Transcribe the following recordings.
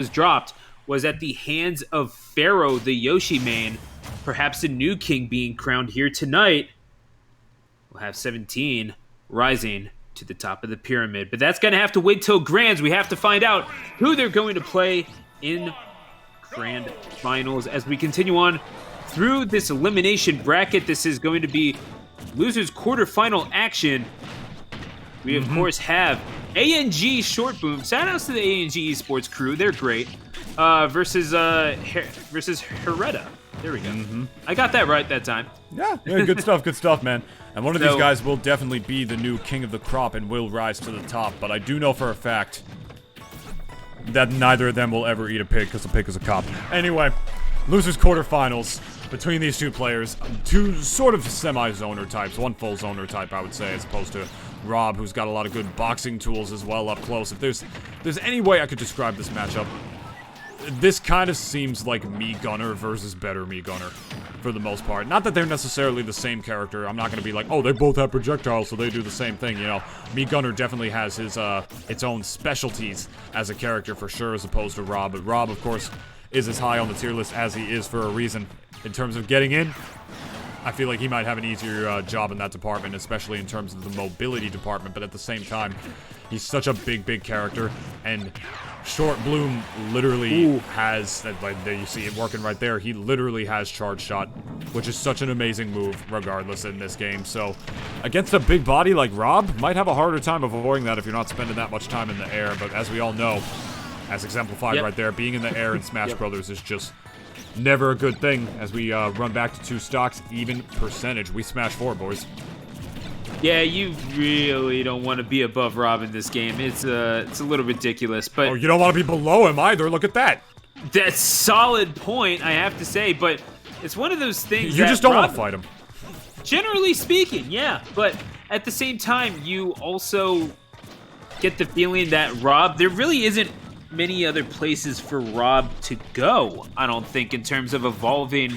was dropped was at the hands of Pharaoh, the Yoshi main, perhaps the new king being crowned here tonight. We'll have 17 rising to the top of the pyramid. But that's going to have to wait till Grands. We have to find out who they're going to play in Grand Finals as we continue on through this elimination bracket. This is going to be losers quarterfinal action. We, of course, have AnG ShortBloom. Shout outs to the AnG esports crew. They're great. Versus Hareta. There we go. I got that right that time. Yeah, good stuff, man. And one of these guys will definitely be the new king of the crop and will rise to the top. But I do know for a fact that neither of them will ever eat a pig because a pig is a cop. Anyway, losers quarterfinals between these two players. Two sort of semi-zoner types. One full zoner type, I would say, as opposed to Rob, who's got a lot of good boxing tools as well up close. If there's any way I could describe this matchup, this kind of seems like Me Gunner versus better Me Gunner, for the most part. Not that they're necessarily the same character. I'm not going to be like, oh, they both have projectiles, so they do the same thing, you know. Me Gunner definitely has his, its own specialties as a character for sure, as opposed to Rob. But Rob, of course, is as high on the tier list as he is for a reason. In terms of getting in, I feel like he might have an easier job in that department, especially in terms of the mobility department, but at the same time, he's such a big character, and ShortBloom literally has, like there you see it working right there, he literally has Charge Shot, which is such an amazing move, regardless, in this game. So, against a big body like Rob, might have a harder time of avoiding that if you're not spending that much time in the air, but as we all know, as exemplified right there, being in the air in Smash Brothers is just never a good thing. As we run back to 2 stocks, even percentage. We smash 4, boys. Yeah, you really don't want to be above Rob in this game. It's a little ridiculous, but oh, you don't want to be below him either. Look at that. That's solid point, I have to say, but it's one of those things you that just don't Rob, want to fight him. Generally speaking, yeah, but at the same time, you also get the feeling that Rob, there really isn't many other places for Rob to go, I don't think, in terms of evolving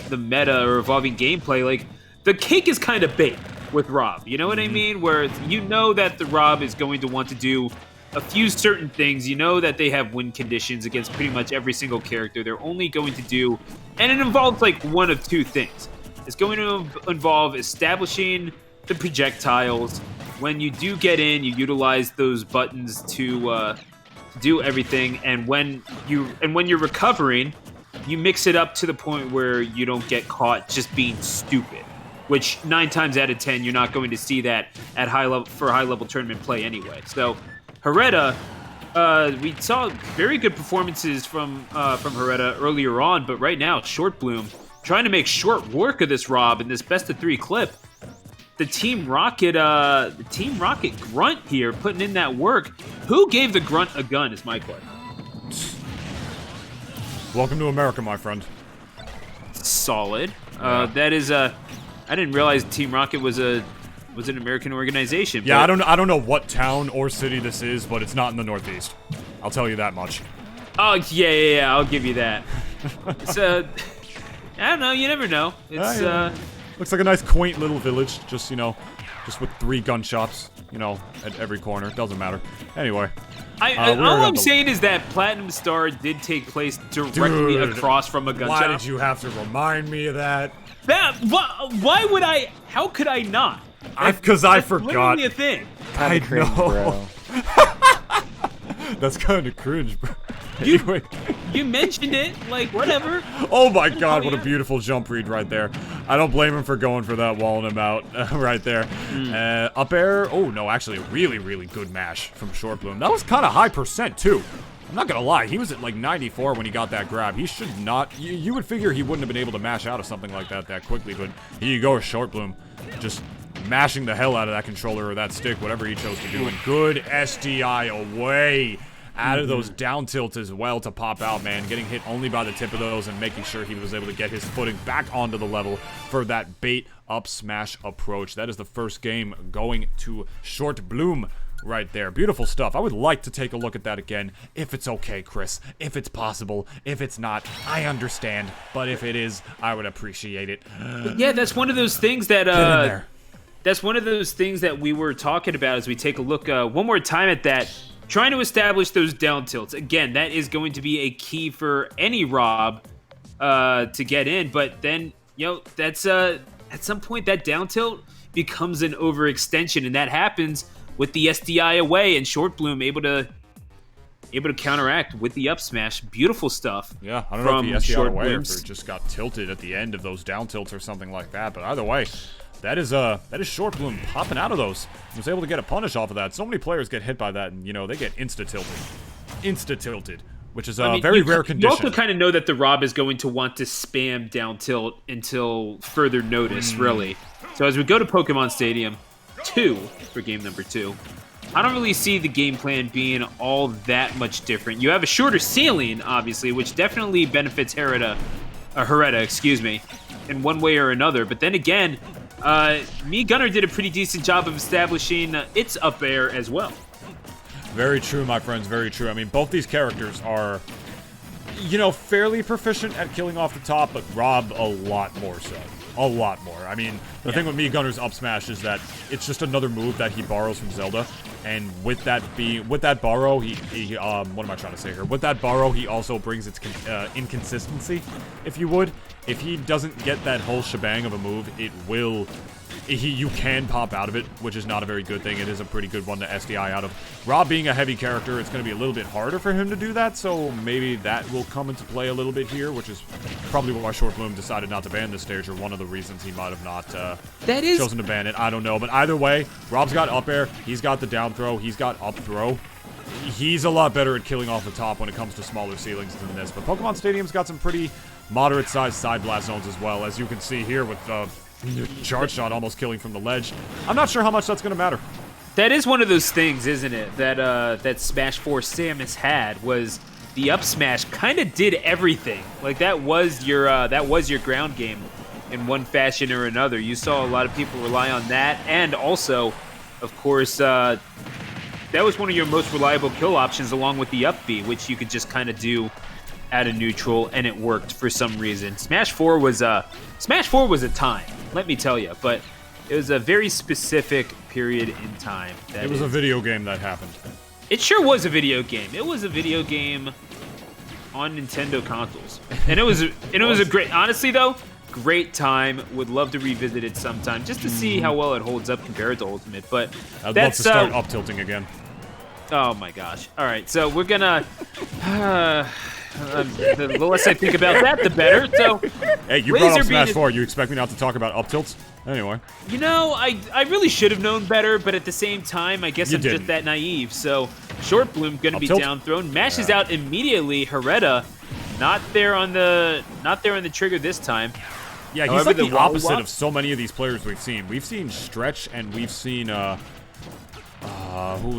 the meta or evolving gameplay. Like, the cake is kind of baked with Rob, you know what I mean? Where you know that the Rob is going to want to do a few certain things. You know that they have win conditions against pretty much every single character. They're only going to do, and it involves like one of 2 things. It's going to involve establishing the projectiles. When you do get in, you utilize those buttons to do everything, and when you're recovering, you mix it up to the point where you don't get caught just being stupid, which 9 times out of 10 you're not going to see that at high level tournament play anyway. So Hareta, we saw very good performances from Hareta earlier on, but right now ShortBloom trying to make short work of this Rob in this best of 3 clip. The Team Rocket grunt here putting in that work. Who gave the grunt a gun is my question. Welcome to America, my friend. Solid. That is I didn't realize Team Rocket was an American organization. Yeah, I don't know what town or city this is, but it's not in the Northeast. I'll tell you that much. Oh yeah, I'll give you that. It's I don't know, you never know. It's looks like a nice quaint little village, just, you know, just with 3 gun shops, you know, at every corner. Doesn't matter. Anyway. All I'm saying is that Platinum Star did take place directly across from a gun shop. Why did you have to remind me of that? Why would I? How could I not? Because I forgot. Literally a thing. I know. That's kind of cringe, bro. Anyway. You mentioned it, like, whatever. Oh my god, what a beautiful jump read right there. I don't blame him for going for that, walling him out right there. Up air. Oh, no, actually a really good mash from ShortBloom. That was kind of high percent, too. I'm not gonna lie, he was at like 94 when he got that grab. He should not, you would figure he wouldn't have been able to mash out of something like that quickly, but here you go with ShortBloom. Just mashing the hell out of that controller or that stick, whatever he chose to do, and good SDI away. Out of those down tilts as well to pop out, man. Getting hit only by the tip of those and making sure he was able to get his footing back onto the level for that bait up smash approach. That is the first game going to ShortBloom right there. Beautiful stuff. I would like to take a look at that again, if it's okay, Chris. If it's possible. If it's not, I understand. But if it is, I would appreciate it. Yeah, that's one of those things that... Get in there. That's one of those things that we were talking about as we take a look one more time at that. trying to establish those down tilts. Again, that is going to be a key for any Rob to get in. But then, that's at some point that down tilt becomes an overextension, and that happens with the SDI away and ShortBloom able to counteract with the up smash. Beautiful stuff. Yeah, I don't know if the SDI away or just got tilted at the end of those down tilts or something like that, but either way, that is ShortBloom popping out of those. He was able to get a punish off of that. So many players get hit by that, and they get insta-tilted, which is a very rare condition. You also kind of know that the Rob is going to want to spam down tilt until further notice, really. So as we go to Pokemon Stadium 2 for game number 2, I don't really see the game plan being all that much different. You have a shorter ceiling, obviously, which definitely benefits Hareta, in one way or another. But then again, Gunner did a pretty decent job of establishing its up air as well. Very true, my friends, very true. I mean, both these characters are, fairly proficient at killing off the top, but Rob a lot more so. A lot more. I mean, the thing with Gunner's up smash is that it's just another move that he borrows from Zelda, and with that borrow, what am I trying to say here? With that borrow, he also brings its inconsistency, if you would. If he doesn't get that whole shebang of a move, you can pop out of it, which is not a very good thing. It is a pretty good one to SDI out of. Rob being a heavy character, it's going to be a little bit harder for him to do that, so maybe that will come into play a little bit here, which is probably why ShortBloom decided not to ban this stage, or one of the reasons he might have not chosen to ban it. I don't know, but either way, Rob's got up air, he's got the down throw, he's got up throw. He's a lot better at killing off the top when it comes to smaller ceilings than this, but Pokemon Stadium's got some pretty moderate-sized side blast zones as well, as you can see here with charge shot almost killing from the ledge. I'm not sure how much that's going to matter. That is one of those things, isn't it? That Smash 4 Samus had, was the up smash kind of did everything. Like that was your ground game in one fashion or another. You saw a lot of people rely on that, and also, of course, that was one of your most reliable kill options, along with the up B, which you could just kind of do at a neutral, and it worked for some reason. Smash 4 was a time, let me tell you, but it was a very specific period in time. It was a video game that happened. It sure was a video game. It was a video game on Nintendo consoles, and it was a great. Honestly, though, great time. Would love to revisit it sometime just to see how well it holds up compared to Ultimate. But I'd love to start up tilting again. Oh my gosh! All right, so we're gonna. The less I think about that, the better. So, hey, you brought up Smash 4. You expect me not to talk about up tilts? Anyway. I really should have known better, but at the same time, I guess I'm just that naive. So, ShortBloom gonna be down thrown, mashes out immediately. Hereta, not there on the trigger this time. Yeah, he's like the opposite of so many of these players we've seen. We've seen Stretch, and we've seen who's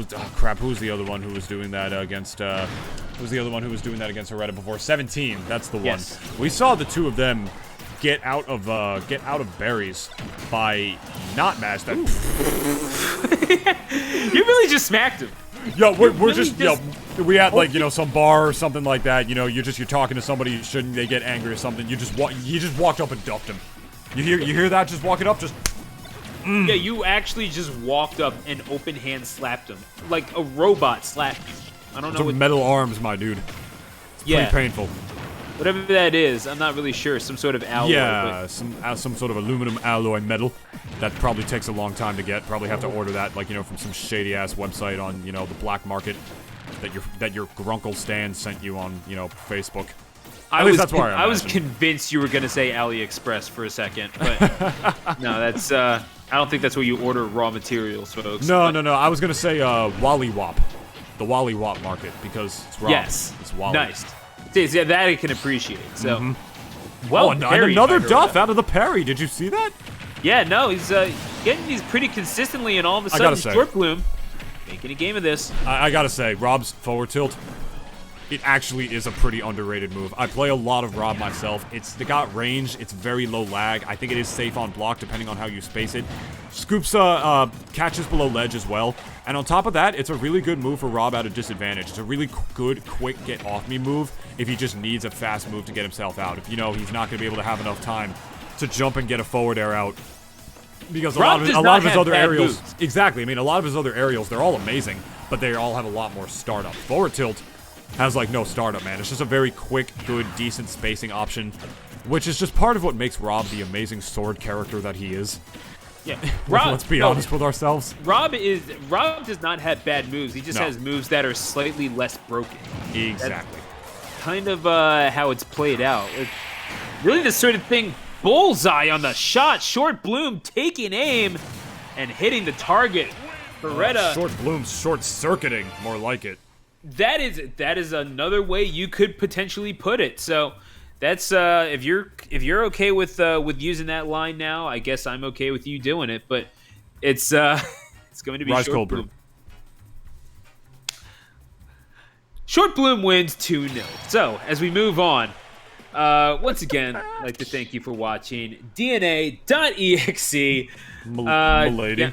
the other one who was doing that against Hareta before? 17. That's the one. Yes. We saw the two of them get out of berries by not mash that. You really just smacked him. Yo, we're just we had like some bar or something like that. You're talking to somebody you shouldn't. They get angry or something. He just walked up and duffed him. You hear that? Just walking up, just. Yeah, you actually just walked up and open hand slapped him like a robot slapped him. I don't know. Some metal arms, my dude. It's pretty painful. Whatever that is, I'm not really sure. Some sort of alloy. Yeah, some sort of aluminum alloy metal. That probably takes a long time to get. Probably have to order that, from some shady ass website on, the black market that your grunkle stand sent you on, Facebook. I was convinced you were gonna say AliExpress for a second, but no, that's I don't think that's where you order raw materials, folks. No. I was gonna say Wally Wop, the Wally Wop market, because it's raw. Yes, it's Wally. Nice. Yeah, that I can appreciate. So, well, and another duff out of the parry. Did you see that? Yeah, no, he's getting these pretty consistently, and all of a sudden, ShortBloom making a game of this. I gotta say, Rob's forward tilt. It actually is a pretty underrated move. I play a lot of Rob myself. It's got range. It's very low lag. I think it is safe on block depending on how you space it. Scoops catches below ledge as well. And on top of that, it's a really good move for Rob at a disadvantage. It's a really good, quick get-off-me move if he just needs a fast move to get himself out. If, he's not going to be able to have enough time to jump and get a forward air out. Because a lot of his other aerials... Exactly. I mean, a lot of his other aerials, they're all amazing. but they all have a lot more startup. Forward tilt has, like, no startup, man. It's just a very quick, good, decent spacing option, which is just part of what makes Rob the amazing sword character that he is. Yeah, Rob, let's be honest with ourselves. Rob does not have bad moves. He just has moves that are slightly less broken. Exactly. That's kind of how it's played out. It's really the sort of thing, bullseye on the shot. ShortBloom taking aim and hitting the target. Hareta. ShortBloom short-circuiting, more like it. That is another way you could potentially put it. So that's if you're okay with using that line now, I guess I'm okay with you doing it. But it's it's going to be ShortBloom. ShortBloom wins 2-0. So as we move on, once again, I'd like to thank you for watching DNA.EXE. Milady. Yeah,